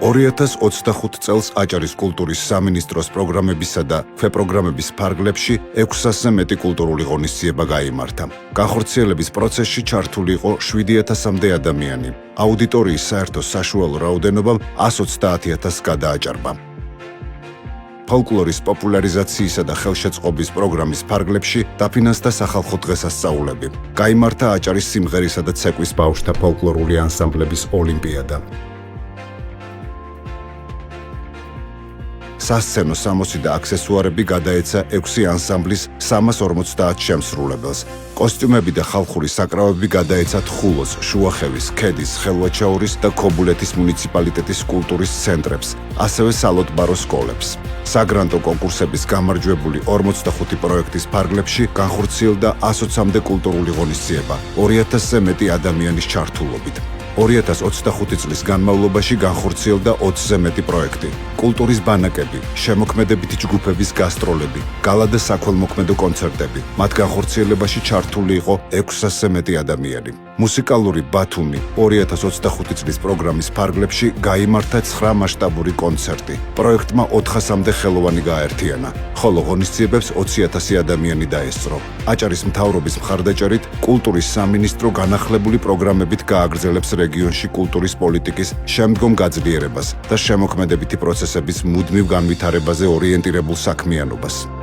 2025 წელს აჭარის კულტურის სამინისტროს პროგრამებისა და პროგრამების ფარგლებში 600-ზე მეტი კულტურული ღონისძიება გაიმართა. განხორციელების პროცესში ჩართული იყო 7000-მდე ადამიანი. აუდიტორიის საერთო საშუალო რაოდენობამ 130,000-ს გადააჭარბა. ფოლკლორის პოპულარიზაციისა და ხელშეწყობის პროგრამის ფარგლებში დაფინანსდა სახალხო დღესასწაულები. გაიმართა აჭარის სიმღერისა და ცეკვის ბავშვთა ფოლკლორული ანსამბლების ოლიმპიადა. სასცენო სამოსი და აქსესუარები გადაეცა 6 ანსამბლის 350 შემსრულებელს. კოსტიუმები და ხალხური საკრავები გადაეცა ხულოს, შუახევის, ქედის, ხელვაჩაურის და ქობულეთის მუნიციპალიტეტის კულტურის ცენტრებს, ასევე სალოტბარო სკოლებს. საგრანტო კონკურსების გამარჯვებული 45 პროექტის ფარგლებში განხორციელდა 120-მდე კულტურული ღონისძიება 2000-ზე მეტი ადამიანის ჩართულობით. 2025 წლის განმავლობაში განხორციელდა 20-ზე მეტი პროექტი. კულტურის ბანაკები, შემოქმედებითი ჯგუფების გასტროლები, გალა და საქველმოქმედო კონცერტები. მათ განხორციელებაში ჩართული იყო 600-ზე მეტი ადამიანი. მუსიკალური ბათუმი 2025 წლის პროგრამის ფარგლებში გაიმართა 9 მასშტაბური კონცერტი. პროექტმა 400-მდე ხელოვანი გააერთიანა, ხოლო ღონისძიებებს 20,000 ადამიანი დაესწრო. აჭარის მთავრობის მხარდაჭერით კულტურის სამინისტრო განახლებული პროგრამებით გააგრძელებს რეგიონში კულტურის პოლიტიკის შემდგომ გაძლიერებას და შემოქმედებითი პროცესების მუდმივ განვითარებაზე ორიენტირებულ საქმიანობას.